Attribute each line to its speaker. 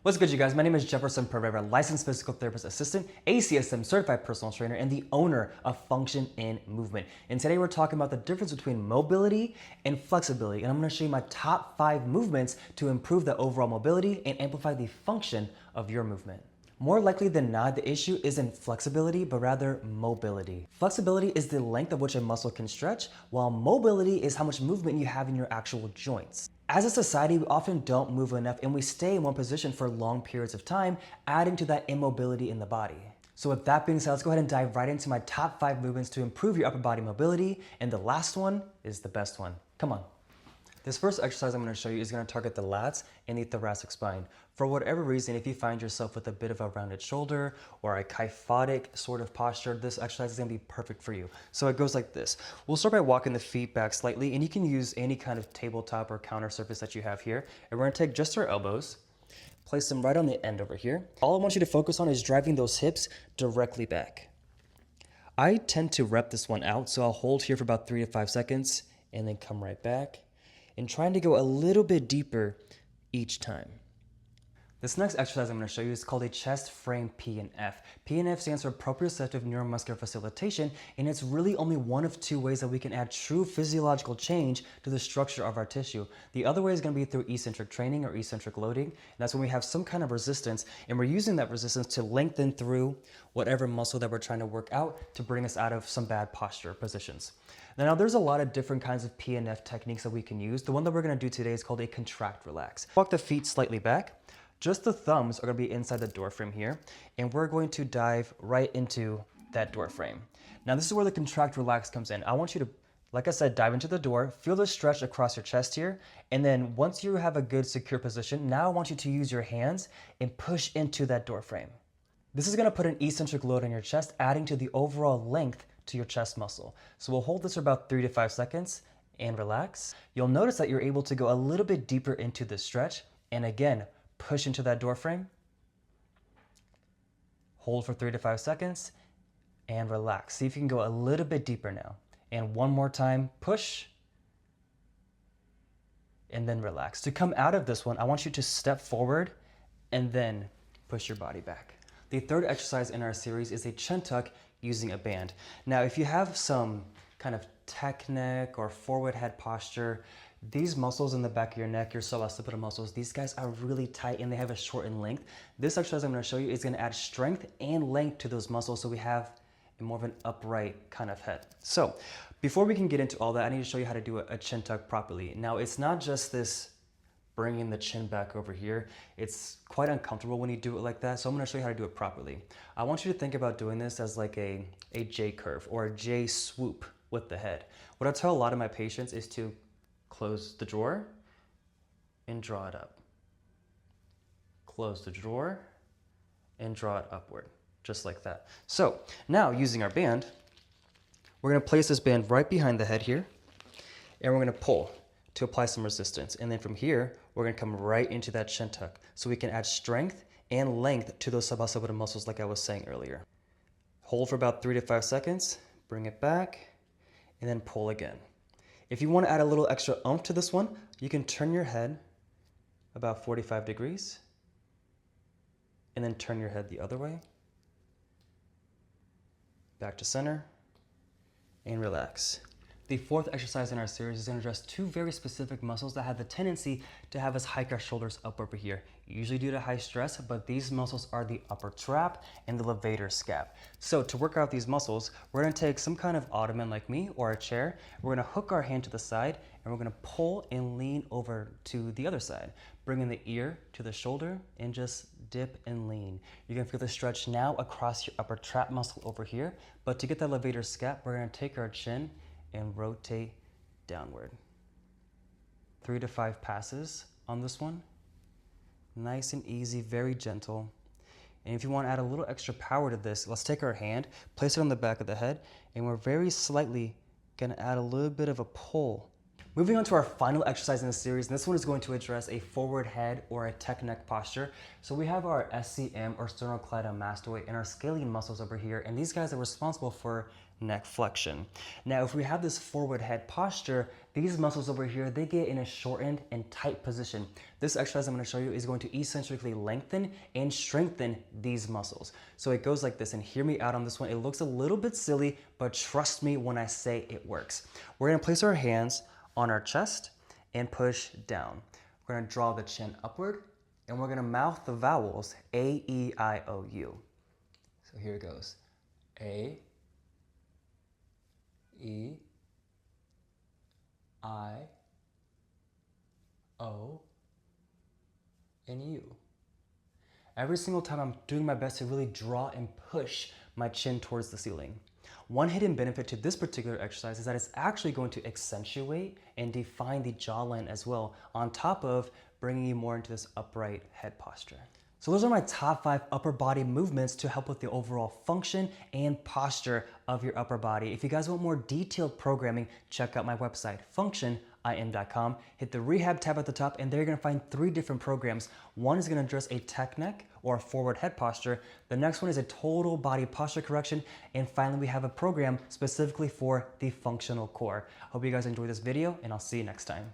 Speaker 1: What's good, you guys? My name is Jefferson Pereira, licensed physical therapist assistant, ACSM certified personal trainer, and the owner of Function in Movement. And today we're talking about the difference between mobility and flexibility. And I'm going to show you my top 5 movements to improve the overall mobility and amplify the function of your movement. More likely than not, the issue isn't flexibility, but rather mobility. Flexibility is the length of which a muscle can stretch, while mobility is how much movement you have in your actual joints. As a society, we often don't move enough and we stay in one position for long periods of time, adding to that immobility in the body. So with that being said, let's go ahead and dive right into my top 5 movements to improve your upper body mobility. And the last one is the best one. Come on. This first exercise I'm going to show you is going to target the lats and the thoracic spine. For whatever reason, if you find yourself with a bit of a rounded shoulder or a kyphotic sort of posture, this exercise is going to be perfect for you. So it goes like this. We'll start by walking the feet back slightly, and you can use any kind of tabletop or counter surface that you have here. And we're going to take just our elbows, place them right on the end over here. All I want you to focus on is driving those hips directly back. I tend to rep this one out, so I'll hold here for about 3 to 5 seconds and then come right back, and trying to go a little bit deeper each time. This next exercise I'm going to show you is called a chest frame P&F. P&F stands for proprioceptive neuromuscular facilitation, and it's really only one of 2 ways that we can add true physiological change to the structure of our tissue. The other way is going to be through eccentric training or eccentric loading, and that's when we have some kind of resistance, and we're using that resistance to lengthen through whatever muscle that we're trying to work out to bring us out of some bad posture positions. Now, there's a lot of different kinds of P&F techniques that we can use. The one that we're going to do today is called a contract relax. Walk the feet slightly back. Just the thumbs are going to be inside the door frame here, and we're going to dive right into that door frame. Now, this is where the contract relax comes in. I want you to, like I said, dive into the door, feel the stretch across your chest here, and then once you have a good secure position, now I want you to use your hands and push into that door frame. This is going to put an eccentric load on your chest, adding to the overall length to your chest muscle. So we'll hold this for about 3 to 5 seconds and relax. You'll notice that you're able to go a little bit deeper into the stretch, and again, push into that door frame, hold for 3 to 5 seconds, and relax. See if you can go a little bit deeper now. And one more time, push, and then relax. To come out of this one, I want you to step forward and then push your body back. The third exercise in our series is a chin tuck using a band. Now, if you have some kind of tech neck or forward head posture, these muscles in the back of your neck, your suboccipital muscles, these guys are really tight and they have a shortened length. This exercise I'm going to show you is going to add strength and length to those muscles so we have a more of an upright kind of head. So before we can get into all that, I need to show you how to do a chin tuck properly. Now, it's not just this bringing the chin back over here. It's quite uncomfortable when you do it like that, so I'm going to show you how to do it properly. I want you to think about doing this as like a J curve or a J swoop with the head. What I tell a lot of my patients is to close the drawer and draw it up. Close the drawer and draw it upward, just like that. So now, using our band, we're going to place this band right behind the head here, and we're going to pull to apply some resistance. And then from here, we're going to come right into that chin tuck so we can add strength and length to those suboccipital muscles like I was saying earlier. Hold for about 3 to 5 seconds, bring it back, and then pull again. If you want to add a little extra oomph to this one, you can turn your head about 45 degrees and then turn your head the other way, back to center, and relax. The fourth exercise in our series is going to address 2 very specific muscles that have the tendency to have us hike our shoulders up over here, usually due to high stress, but these muscles are the upper trap and the levator scap. So to work out these muscles, we're going to take some kind of ottoman like me or a chair. We're going to hook our hand to the side, and we're going to pull and lean over to the other side, bringing the ear to the shoulder and just dip and lean. You're going to feel the stretch now across your upper trap muscle over here, but to get that levator scap, we're going to take our chin and rotate downward. 3 to 5 passes on this one. Nice and easy, very gentle. And if you want to add a little extra power to this, let's take our hand, place it on the back of the head, and we're very slightly going to add a little bit of a pull. Moving on to our final exercise in the series, and this one is going to address a forward head or a tech neck posture. So we have our SCM or sternocleidomastoid and our scalene muscles over here, and these guys are responsible for neck flexion. Now, if we have this forward head posture, these muscles over here, they get in a shortened and tight position. This exercise I'm going to show you is going to eccentrically lengthen and strengthen these muscles. So it goes like this, and hear me out on this one. It looks a little bit silly, but trust me when I say it works. We're going to place our hands on our chest and push down. We're going to draw the chin upward, and we're going to mouth the vowels A-E-I-O-U. So here it goes. A, E, I, O, and U. Every single time I'm doing my best to really draw and push my chin towards the ceiling. One hidden benefit to this particular exercise is that it's actually going to accentuate and define the jawline as well, on top of bringing you more into this upright head posture. So those are my top 5 upper body movements to help with the overall function and posture of your upper body. If you guys want more detailed programming, check out my website, functionim.com. Hit the rehab tab at the top, and there you're gonna find 3 different programs. One is gonna address a tech neck or a forward head posture. The next one is a total body posture correction. And finally, we have a program specifically for the functional core. Hope you guys enjoyed this video, and I'll see you next time.